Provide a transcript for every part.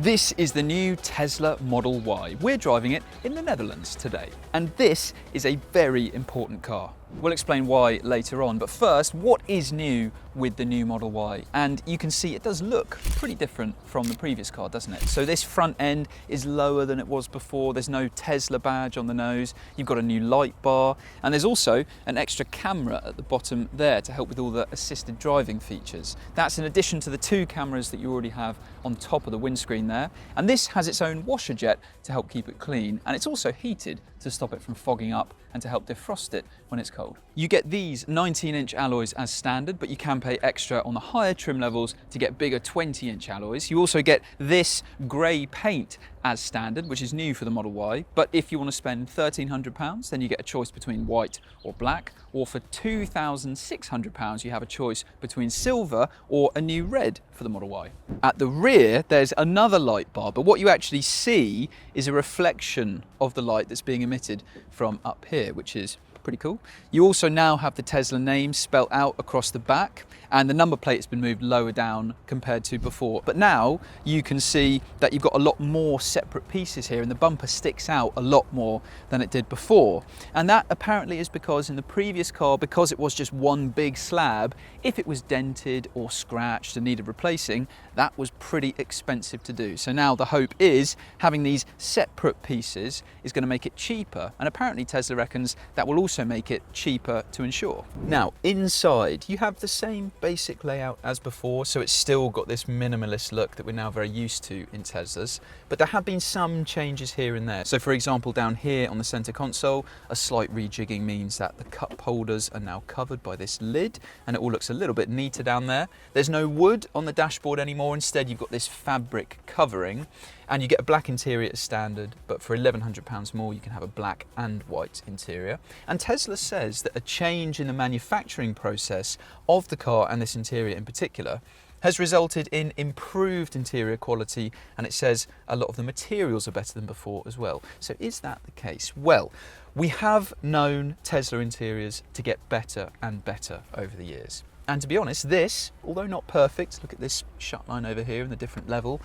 This is the new Tesla Model Y. We're driving it in the Netherlands today. And this is a very important car. We'll explain why later on, but first, what is new with the new Model Y? And you can see it does look pretty different from the previous car, doesn't it? So this front end is lower than it was before. There's no Tesla badge on the nose. You've got a new light bar, and there's also an extra camera at the bottom there to help with all the assisted driving features. That's in addition to the two cameras that you already have on top of the windscreen there. And this has its own washer jet to help keep it clean, and it's also heated to stop it from fogging up and to help defrost it when it's cold. You get these 19-inch alloys as standard, but you can pay extra on the higher trim levels to get bigger 20-inch alloys. You also get this grey paint as standard, which is new for the Model Y, but if you want to spend £1,300, then you get a choice between white or black, or for £2,600 you have a choice between silver or a new red for the Model Y. At the rear there's another light bar, but what you actually see is a reflection of the light that's being emitted from up here, which is pretty cool. You also now have the Tesla name spelt out across the back, and the number plate has been moved lower down compared to before. But now you can see that you've got a lot more separate pieces here, and the bumper sticks out a lot more than it did before. And that apparently is because in the previous car, because it was just one big slab, if it was dented or scratched and needed replacing, that was pretty expensive to do. So now the hope is having these separate pieces is going to make it cheaper, and apparently Tesla reckons that will also make it cheaper to insure. Now inside you have the same basic layout as before, so it's still got this minimalist look that we're now very used to in Teslas, but there have been some changes here and there. So for example, down here on the center console, a slight rejigging means that the cup holders are now covered by this lid, and it all looks a little bit neater down there. There's no wood on the dashboard anymore. Instead you've got this fabric covering, and you get a black interior as standard, but for £1,100 more you can have a black and white interior. And Tesla says that a change in the manufacturing process of the car, and this interior in particular, has resulted in improved interior quality, and it says a lot of the materials are better than before as well. So is that the case? Well, we have known Tesla interiors to get better and better over the years. And to be honest, this, although not perfect, look at this shut line over here in the different level,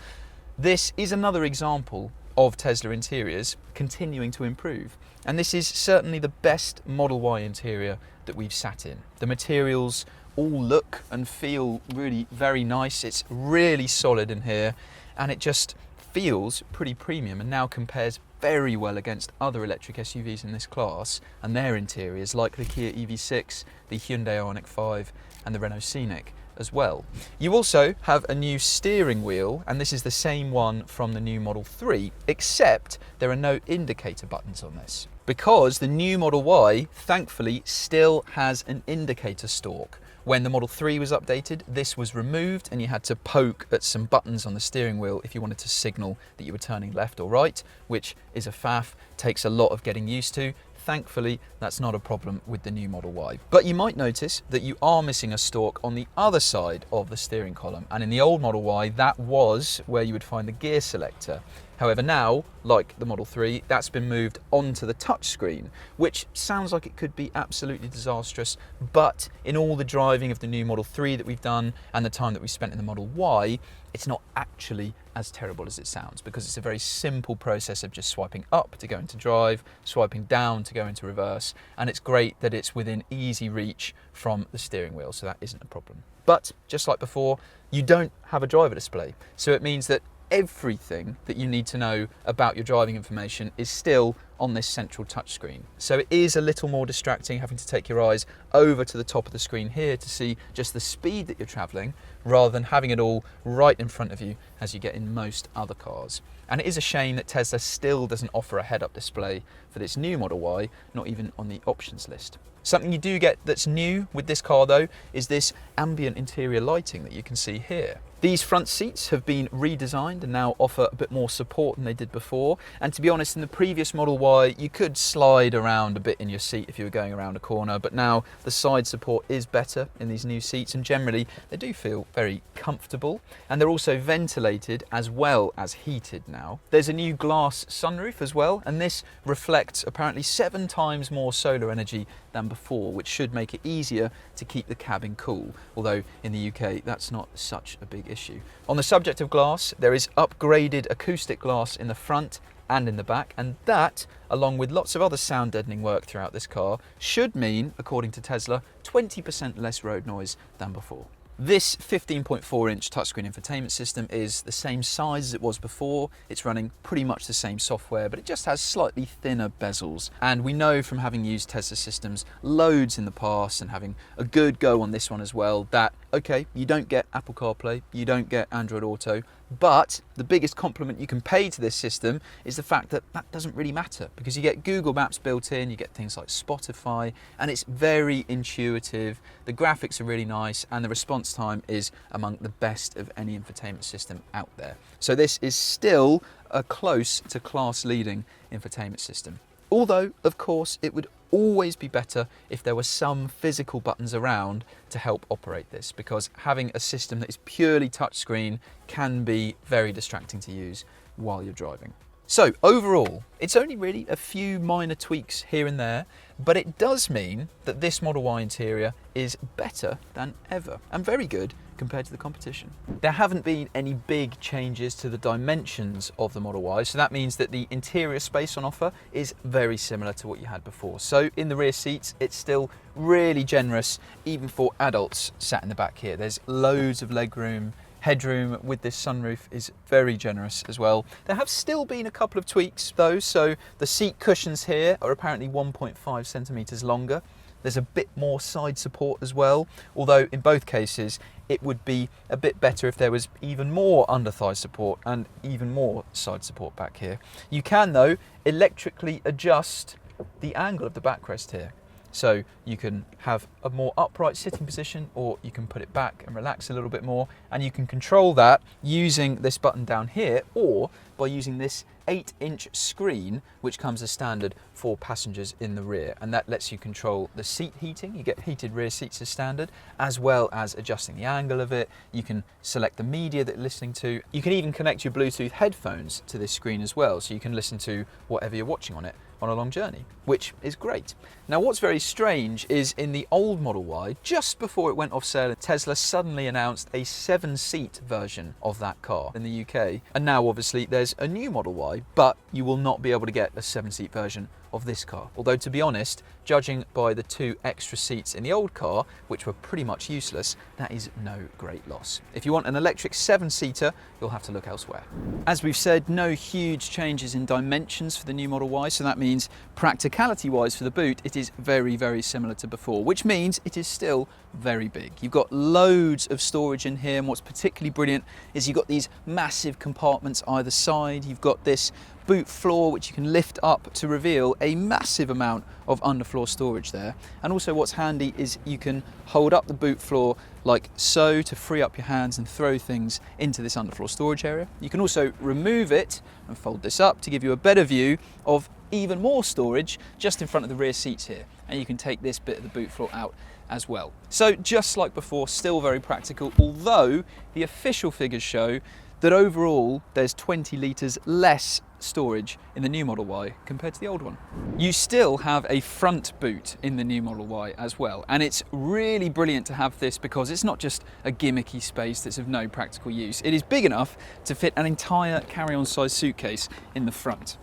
this is another example of Tesla interiors continuing to improve. And this is certainly the best Model Y interior that we've sat in. The materials all look and feel really very nice. It's really solid in here, and it just feels pretty premium, and now compares very well against other electric SUVs in this class and their interiors, like the Kia EV6, the Hyundai Ioniq 5 and the Renault Scenic as well. You also have a new steering wheel, and this is the same one from the new Model 3, except there are no indicator buttons on this, because the new Model Y thankfully still has an indicator stalk. When the Model 3 was updated, this was removed, and you had to poke at some buttons on the steering wheel if you wanted to signal that you were turning left or right, which is a faff, takes a lot of getting used to. Thankfully, that's not a problem with the new Model Y. But you might notice that you are missing a stalk on the other side of the steering column, and in the old Model Y, that was where you would find the gear selector. However, now, like the Model 3, that's been moved onto the touchscreen, which sounds like it could be absolutely disastrous, but in all the driving of the new Model 3 that we've done and the time that we spent in the Model Y, it's not actually as terrible as it sounds, because it's a very simple process of just swiping up to go into drive, swiping down to go into reverse, and it's great that it's within easy reach from the steering wheel, so that isn't a problem. But just like before, you don't have a driver display, so it means that everything that you need to know about your driving information is still on this central touchscreen. So it is a little more distracting having to take your eyes over to the top of the screen here to see just the speed that you're traveling, rather than having it all right in front of you as you get in most other cars. And it is a shame that Tesla still doesn't offer a head-up display for this new Model Y, not even on the options list. Something you do get that's new with this car though is this ambient interior lighting that you can see here. These front seats have been redesigned and now offer a bit more support than they did before, and to be honest, in the previous Model Y, you could slide around a bit in your seat if you were going around a corner, but now the side support is better in these new seats, and generally they do feel very comfortable, and they're also ventilated as well as heated now. There's a new glass sunroof as well, and this reflects apparently 7 times more solar energy than before, which should make it easier to keep the cabin cool, although in the UK that's not such a big issue. On the subject of glass, there is upgraded acoustic glass in the front and in the back, and that, along with lots of other sound deadening work throughout this car, should mean, according to Tesla, 20% less road noise than before. This 15.4-inch touchscreen infotainment system is the same size as it was before. It's running pretty much the same software, but it just has slightly thinner bezels. And we know from having used Tesla systems loads in the past and having a good go on this one as well that, okay, you don't get Apple CarPlay, you don't get Android Auto, but the biggest compliment you can pay to this system is the fact that that doesn't really matter, because you get Google Maps built in, you get things like Spotify, and it's very intuitive. The graphics are really nice, and the response time is among the best of any infotainment system out there. So this is still a close to class-leading infotainment system. Although, of course, it would always be better if there were some physical buttons around to help operate this, because having a system that is purely touchscreen can be very distracting to use while you're driving. So overall, it's only really a few minor tweaks here and there, but it does mean that this Model Y interior is better than ever and very good compared to the competition. There haven't been any big changes to the dimensions of the Model Y, so that means that the interior space on offer is very similar to what you had before. So in the rear seats, it's still really generous, even for adults sat in the back here. There's loads of legroom. Headroom with this sunroof is very generous as well. There have still been a couple of tweaks though, so the seat cushions here are apparently 1.5 centimeters longer. There's a bit more side support as well, although in both cases it would be a bit better if there was even more under thigh support and even more side support back here. You can though electrically adjust the angle of the backrest here. So you can have a more upright sitting position, or you can put it back and relax a little bit more, and you can control that using this button down here, or by using this 8-inch screen which comes as standard for passengers in the rear, and that lets you control the seat heating. You get heated rear seats as standard, as well as adjusting the angle of it. You can select the media that you're listening to. You can even connect your Bluetooth headphones to this screen as well, so you can listen to whatever you're watching on it on a long journey, which is great. Now what's very strange is in the old Model Y, just before it went off sale, Tesla suddenly announced a 7-seat version of that car in the UK, and now obviously there's a new Model Y, but you will not be able to get a 7-seat version of this car. Although to be honest, judging by the 2 extra seats in the old car, which were pretty much useless, that is no great loss. If you want an electric 7-seater, you'll have to look elsewhere. As we've said, no huge changes in dimensions for the new Model Y, so that means practicality-wise for the boot, it is very, very similar to before, which means it is still very big. You've got loads of storage in here, and what's particularly brilliant is you've got these massive compartments either side. You've got this boot floor which you can lift up to reveal a massive amount of underfloor storage there. And also what's handy is you can hold up the boot floor like so to free up your hands and throw things into this underfloor storage area. You can also remove it and fold this up to give you a better view of even more storage just in front of the rear seats here, and you can take this bit of the boot floor out as well. So just like before, still very practical, although the official figures show that overall there's 20 litres less storage in the new Model Y compared to the old one. You still have a front boot in the new Model Y as well, and it's really brilliant to have this because it's not just a gimmicky space that's of no practical use. It is big enough to fit an entire carry-on size suitcase in the front.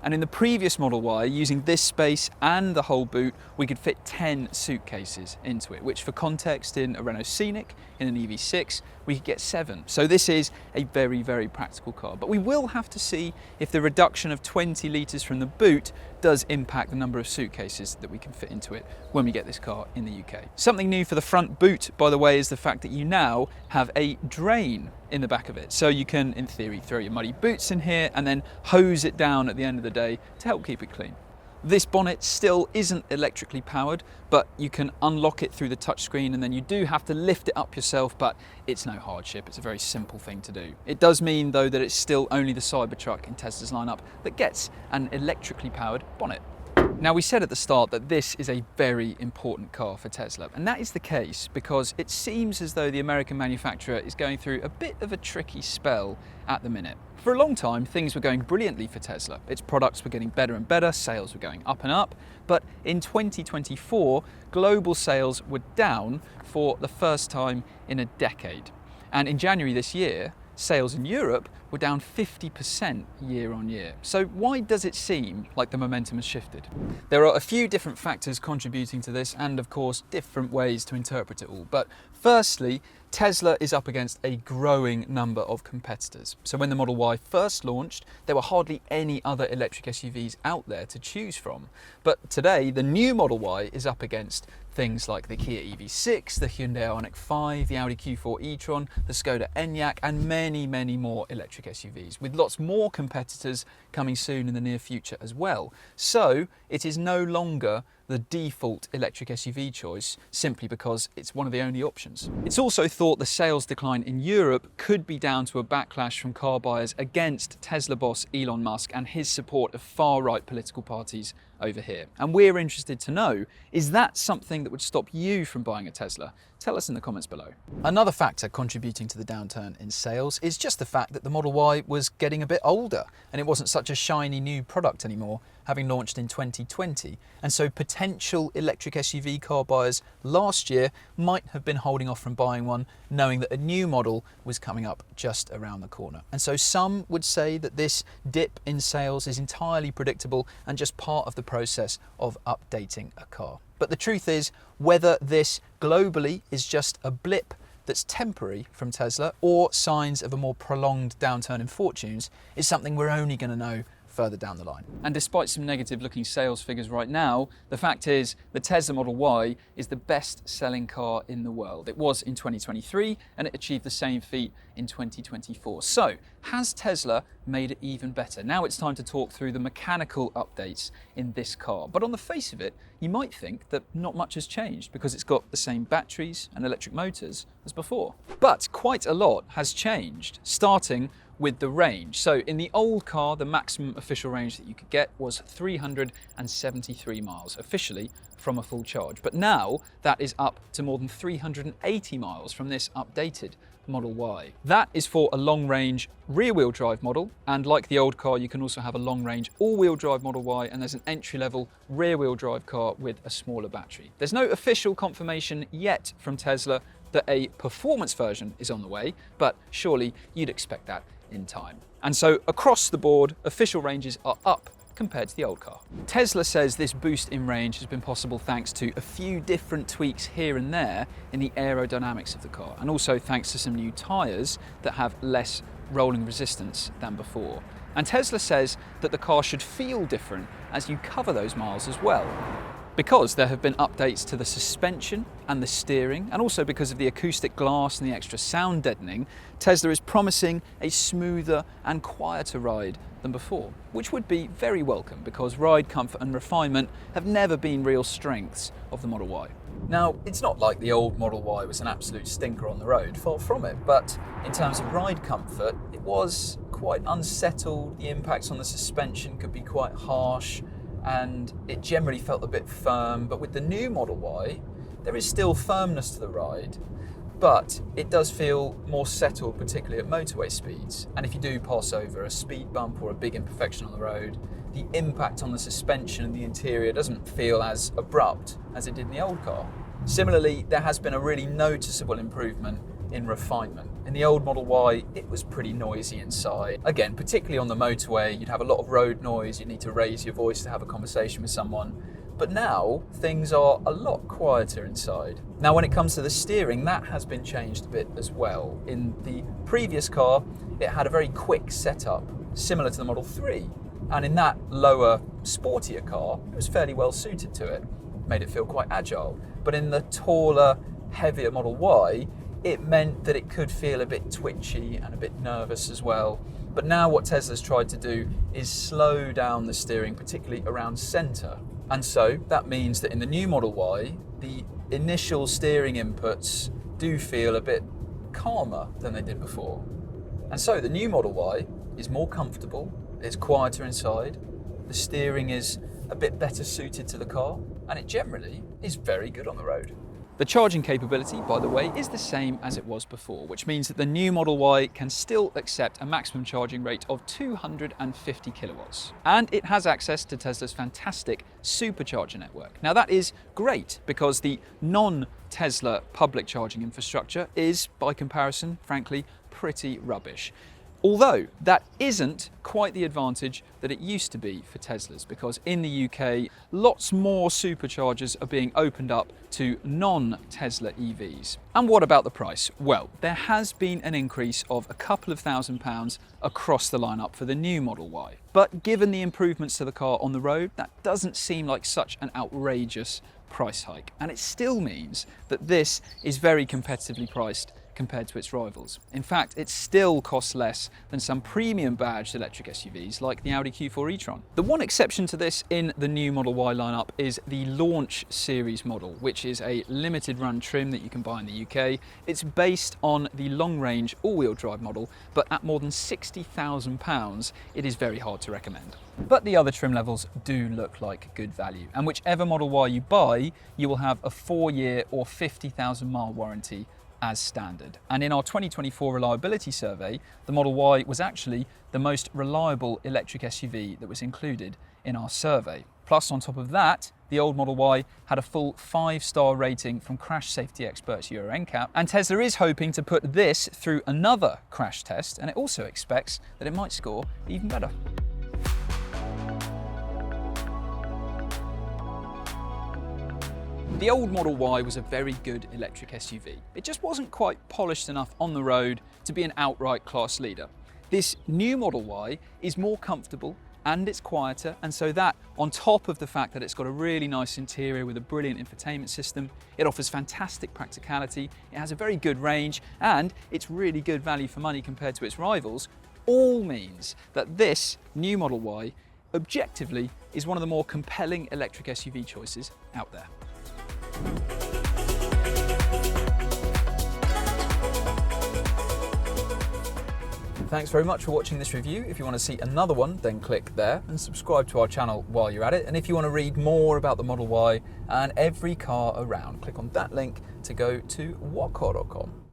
And in the previous Model Y, using this space and the whole boot, we could fit 10 suitcases into it, which for context, in a Renault Scenic, in an EV6, we could get 7. So this is a very, very practical car. But we will have to see if the reduction of 20 litres from the boot does impact the number of suitcases that we can fit into it when we get this car in the UK. Something new for the front boot, by the way, is the fact that you now have a drain in the back of it. So you can, in theory, throw your muddy boots in here and then hose it down at the end of the day to help keep it clean. This bonnet still isn't electrically powered, but you can unlock it through the touchscreen, and then you do have to lift it up yourself, but it's no hardship. It's a very simple thing to do. It does mean though that it's still only the Cybertruck in Tesla's lineup that gets an electrically powered bonnet. Now, we said at the start that this is a very important car for Tesla, and that is the case because it seems as though the American manufacturer is going through a bit of a tricky spell at the minute. For a long time, things were going brilliantly for Tesla. Its products were getting better and better, sales were going up and up, but in 2024, global sales were down for the first time in a decade. And in January this year, sales in Europe were down 50% year on year. So why does it seem like the momentum has shifted? There are a few different factors contributing to this, and of course different ways to interpret it all. But firstly, Tesla is up against a growing number of competitors. So when the Model Y first launched, there were hardly any other electric SUVs out there to choose from. But today, the new Model Y is up against things like the Kia EV6, the Hyundai Ioniq 5, the Audi Q4 e-tron, the Skoda Enyaq, and many, many more electric SUVs, with lots more competitors coming soon in the near future as well. So it is no longer the default electric SUV choice simply because it's one of the only options. It's also thought the sales decline in Europe could be down to a backlash from car buyers against Tesla boss Elon Musk and his support of far-right political parties over here. And we're interested to know, is that something that would stop you from buying a Tesla? Tell us in the comments below. Another factor contributing to the downturn in sales is just the fact that the Model Y was getting a bit older and it wasn't such a shiny new product anymore, having launched in 2020. And so potential electric SUV car buyers last year might have been holding off from buying one, knowing that a new model was coming up just around the corner. And so some would say that this dip in sales is entirely predictable and just part of the process of updating a car. But the truth is, whether this globally is just a blip that's temporary from Tesla or signs of a more prolonged downturn in fortunes is something we're only going to know further down the line. And despite some negative looking sales figures right now, the fact is the Tesla Model Y is the best selling car in the world. It was in 2023 and it achieved the same feat in 2024. So has Tesla made it even better? Now it's time to talk through the mechanical updates in this car. But on the face of it, you might think that not much has changed because it's got the same batteries and electric motors as before. But quite a lot has changed, starting with the range. So in the old car, the maximum official range that you could get was 373 miles officially from a full charge. But now that is up to more than 380 miles from this updated Model Y. That is for a long range rear wheel drive model. And like the old car, you can also have a long range all wheel drive Model Y, and there's an entry level rear wheel drive car with a smaller battery. There's no official confirmation yet from Tesla that a performance version is on the way, but surely you'd expect that in time. And so across the board, official ranges are up compared to the old car. Tesla says this boost in range has been possible thanks to a few different tweaks here and there in the aerodynamics of the car, and also thanks to some new tyres that have less rolling resistance than before. And Tesla says that the car should feel different as you cover those miles as well, because there have been updates to the suspension and the steering, and also because of the acoustic glass and the extra sound deadening. Tesla is promising a smoother and quieter ride than before, which would be very welcome because ride comfort and refinement have never been real strengths of the Model Y. Now, it's not like the old Model Y was an absolute stinker on the road, far from it, but in terms of ride comfort, it was quite unsettled. The impacts on the suspension could be quite harsh, and it generally felt a bit firm. But with the new Model Y, there is still firmness to the ride, but it does feel more settled, particularly at motorway speeds. And if you do pass over a speed bump or a big imperfection on the road, the impact on the suspension and the interior doesn't feel as abrupt as it did in the old car. Similarly, there has been a really noticeable improvement in refinement. In the old Model Y, it was pretty noisy inside. Again, particularly on the motorway, you'd have a lot of road noise, you'd need to raise your voice to have a conversation with someone. But now, things are a lot quieter inside. Now, when it comes to the steering, that has been changed a bit as well. In the previous car, it had a very quick setup, similar to the Model 3. And in that lower, sportier car, it was fairly well suited to it, made it feel quite agile. But in the taller, heavier Model Y, it meant that it could feel a bit twitchy and a bit nervous as well. But now what Tesla's tried to do is slow down the steering, particularly around centre. And so that means that in the new Model Y, the initial steering inputs do feel a bit calmer than they did before. And so the new Model Y is more comfortable, it's quieter inside, the steering is a bit better suited to the car, and it generally is very good on the road. The charging capability, by the way, is the same as it was before, which means that the new Model Y can still accept a maximum charging rate of 250 kilowatts. And it has access to Tesla's fantastic supercharger network. Now that is great because the non-Tesla public charging infrastructure is, by comparison, frankly, pretty rubbish. Although that isn't quite the advantage that it used to be for Teslas, because in the UK, lots more superchargers are being opened up to non-Tesla EVs. And what about the price? Well, there has been an increase of a couple of £1,000s across the lineup for the new Model Y. But given the improvements to the car on the road, that doesn't seem like such an outrageous price hike. And it still means that this is very competitively priced compared to its rivals. In fact, it still costs less than some premium badged electric SUVs like the Audi Q4 e-tron. The one exception to this in the new Model Y lineup is the Launch Series model, which is a limited run trim that you can buy in the UK. It's based on the long-range all-wheel drive model, but at more than £60,000, it is very hard to recommend. But the other trim levels do look like good value, and whichever Model Y you buy, you will have a 4-year or 50,000 mile warranty as standard. And in our 2024 reliability survey, the Model Y was actually the most reliable electric SUV that was included in our survey. Plus, on top of that, the old Model Y had a full 5-star rating from crash safety experts Euro NCAP, and Tesla is hoping to put this through another crash test, and it also expects that it might score even better. The old Model Y was a very good electric SUV. It just wasn't quite polished enough on the road to be an outright class leader. This new Model Y is more comfortable and it's quieter, and so that, on top of the fact that it's got a really nice interior with a brilliant infotainment system, it offers fantastic practicality, it has a very good range, and it's really good value for money compared to its rivals, all means that this new Model Y objectively is one of the more compelling electric SUV choices out there. Thanks very much for watching this review. If you want to see another one, then click there and subscribe to our channel while you're at it. And if you want to read more about the Model Y and every car around, click on that link to go to whatcar.com.